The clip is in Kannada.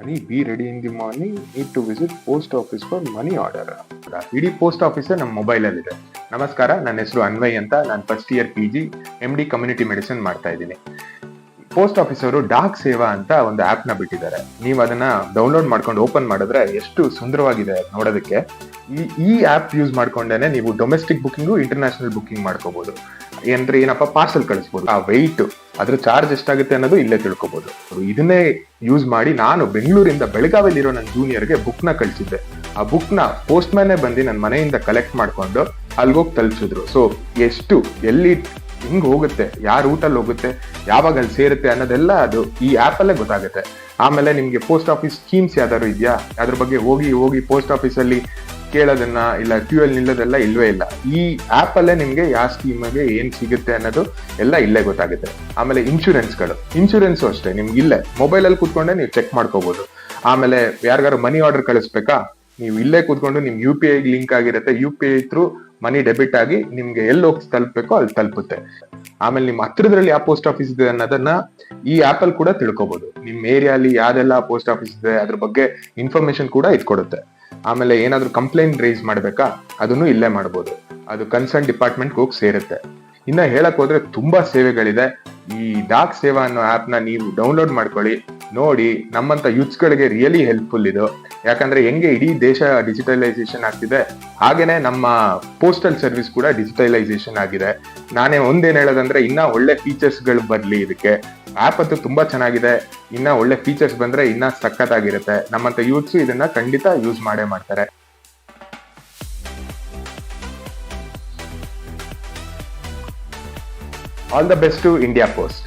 Money be ready in the morning need to visit post office for money order. ಇಡೀ ಪೋಸ್ಟ್ ಆಫೀಸ್ ನಮ್ಮ ಮೊಬೈಲಲ್ಲಿ ಇದೆ. ನಮಸ್ಕಾರ, ನನ್ನ ಹೆಸರು ಅನ್ವಯ್ ಅಂತ. ನಾನು first year PG MD community medicine ಮಾಡ್ತಾ ಇದ್ದೀನಿ. ಪೋಸ್ಟ್ ಆಫೀಸ್ ಅವರು ಡಾಕ್ ಸೇವಾ ಅಂತ ಒಂದು ಆಪ್ ನ ಬಿಟ್ಟಿದ್ದಾರೆ. ನೀವು ಅದನ್ನ ಡೌನ್ಲೋಡ್ ಮಾಡ್ಕೊಂಡು ಓಪನ್ ಮಾಡಿದ್ರೆ ಎಷ್ಟು ಸುಂದರವಾಗಿದೆ ನೋಡೋದಕ್ಕೆ. ಈ ಆಪ್ ಯೂಸ್ ಮಾಡ್ಕೊಂಡೇನೆ ನೀವು ಡೊಮೆಸ್ಟಿಕ್ ಬುಕಿಂಗು, ಇಂಟರ್ನ್ಯಾಷನಲ್ ಬುಕಿಂಗ್ ಮಾಡ್ಕೋಬಹುದು. ಏನ್ರಿ ಏನಪ್ಪ ಪಾರ್ಸಲ್ ಕಳಿಸ್ಬೋದು. ಆ ವೆಯ್ಟ್, ಅದ್ರ ಚಾರ್ಜ್ ಎಷ್ಟಾಗುತ್ತೆ ಅನ್ನೋದು ಇಲ್ಲೇ ತಿಳ್ಕೊಬಹುದು. ಇದನ್ನೇ ಯೂಸ್ ಮಾಡಿ ನಾನು ಬೆಂಗಳೂರಿಂದ ಬೆಳಗಾವಿಲಿರೋ ನನ್ನ ಜೂನಿಯರ್ಗೆ ಬುಕ್ ನ ಕಳಿಸಿದ್ದೆ. ಆ ಬುಕ್ ನ ಪೋಸ್ಟ್ ಮ್ಯಾನೇ ಬಂದು ನನ್ನ ಮನೆಯಿಂದ ಕಲೆಕ್ಟ್ ಮಾಡ್ಕೊಂಡು ಅಲ್ಗೋಗಿ ತಲುಪಿಸಿದ್ರು. ಸೊ ಎಷ್ಟು, ಎಲ್ಲಿ, ಹಿಂಗ್ ಹೋಗುತ್ತೆ, ಯಾವ ರೂಟಲ್ಲಿ ಹೋಗುತ್ತೆ, ಯಾವಾಗ ಅಲ್ಲಿ ಸೇರುತ್ತೆ ಅನ್ನೋದೆಲ್ಲ ಅದು ಈ ಆಪ್ ಅಲ್ಲೇ ಗೊತ್ತಾಗುತ್ತೆ. ಆಮೇಲೆ ನಿಮ್ಗೆ ಪೋಸ್ಟ್ ಆಫೀಸ್ ಸ್ಕೀಮ್ಸ್ ಯಾವ್ದಾದ್ರು ಇದೆಯಾ, ಅದ್ರ ಬಗ್ಗೆ ಹೋಗಿ ಪೋಸ್ಟ್ ಆಫೀಸ್ ಅಲ್ಲಿ ಕೇಳೋದನ್ನ, ಇಲ್ಲ ಕ್ಯೂ ಅಲ್ಲಿ ನಿಲ್ಲೋದೆಲ್ಲ ಇಲ್ವೇ ಇಲ್ಲ. ಈ ಆಪ್ ಅಲ್ಲೇ ನಿಮ್ಗೆ ಯಾವ ಸ್ಕೀಮ್ಗೆ ಏನ್ ಸಿಗುತ್ತೆ ಅನ್ನೋದು ಎಲ್ಲ ಇಲ್ಲೇ ಗೊತ್ತಾಗುತ್ತೆ. ಆಮೇಲೆ ಇನ್ಶೂರೆನ್ಸ್ ಅಷ್ಟೇ, ನಿಮ್ಗೆ ಇಲ್ಲೇ ಮೊಬೈಲ್ ಅಲ್ಲಿ ಕೂತ್ಕೊಂಡೆ ನೀವು ಚೆಕ್ ಮಾಡ್ಕೋಬಹುದು. ಆಮೇಲೆ ಯಾರಿಗಾರು ಮನಿ ಆರ್ಡರ್ ಕಳಿಸ್ಬೇಕಾ, ನೀವು ಇಲ್ಲೇ ಕೂತ್ಕೊಂಡು ನಿಮ್ UPI ಲಿಂಕ್ ಆಗಿರುತ್ತೆ, UPI ಥ್ರೂ ಮನಿ ಡೆಬಿಟ್ ಆಗಿ ನಿಮ್ಗೆ ಎಲ್ಲಿ ಹೋಗಿ ತಲುಪಬೇಕೋ ಅಲ್ಲಿ ತಲುಪುತ್ತೆ. ಆಮೇಲೆ ನಿಮ್ಮ ಹತ್ರದಲ್ಲಿ ಯಾವ ಪೋಸ್ಟ್ ಆಫೀಸ್ ಇದೆ ಅನ್ನೋದನ್ನ ಈ ಆಪ್ ಅಲ್ಲಿ ಕೂಡ ತಿಳ್ಕೊಬಹುದು. ನಿಮ್ ಏರಿಯಾಲಿ ಯಾವ್ದೆಲ್ಲ ಪೋಸ್ಟ್ ಆಫೀಸ್ ಇದೆ ಅದ್ರ ಬಗ್ಗೆ ಇನ್ಫಾರ್ಮೇಶನ್ ಕೂಡ ಇಟ್ಕೊಡುತ್ತೆ. ಆಮೇಲೆ ಏನಾದ್ರು ಕಂಪ್ಲೇಂಟ್ ರೈಸ್ ಮಾಡ್ಬೇಕಾ, ಅದನ್ನು ಇಲ್ಲೇ ಮಾಡ್ಬೋದು. ಅದು ಕನ್ಸರ್ನ್ ಡಿಪಾರ್ಟ್ಮೆಂಟ್ ಹೋಗಿ ಸೇರುತ್ತೆ. ಇನ್ನ ಹೇಳಕ್ ಹೋದ್ರೆ ತುಂಬಾ ಸೇವೆಗಳಿದೆ. ಈ ಡಾಕ್ ಸೇವಾ ಅನ್ನೋ ಆಪ್ ನ ನೀವು ಡೌನ್ಲೋಡ್ ಮಾಡ್ಕೊಳ್ಳಿ, ನೋಡಿ. ನಮ್ಮಂತ ಯೂತ್ಸ್ ಗಳಿಗೆ ರಿಯಲಿ ಹೆಲ್ಪ್ಫುಲ್ ಇದು. ಯಾಕಂದ್ರೆ ಹೆಂಗೆ ಇಡೀ ದೇಶ ಡಿಜಿಟಲೈಸೇಷನ್ ಆಗ್ತಿದೆ, ಹಾಗೇನೆ ನಮ್ಮ ಪೋಸ್ಟಲ್ ಸರ್ವಿಸ್ ಕೂಡ ಡಿಜಿಟಲೈಸೇಷನ್ ಆಗಿದೆ. ನಾನೇ ಒಂದೇನ್ ಹೇಳೋದಂದ್ರೆ, ಇನ್ನ ಒಳ್ಳೆ ಫೀಚರ್ಸ್ ಗಳು ಬರ್ಲಿ ಇದಕ್ಕೆ. ಆಪ್ ಅಂತೂ ತುಂಬಾ ಚೆನ್ನಾಗಿದೆ. ಇನ್ನ ಒಳ್ಳೆ ಫೀಚರ್ಸ್ ಬಂದ್ರೆ ಇನ್ನ ಸಖತ್ತಾಗಿರುತ್ತೆ. ನಮ್ಮಂತ ಯೂತ್ಸ್ ಇದನ್ನ ಖಂಡಿತ ಯೂಸ್ ಮಾಡೇ ಮಾಡ್ತಾರೆ. All the best to India post.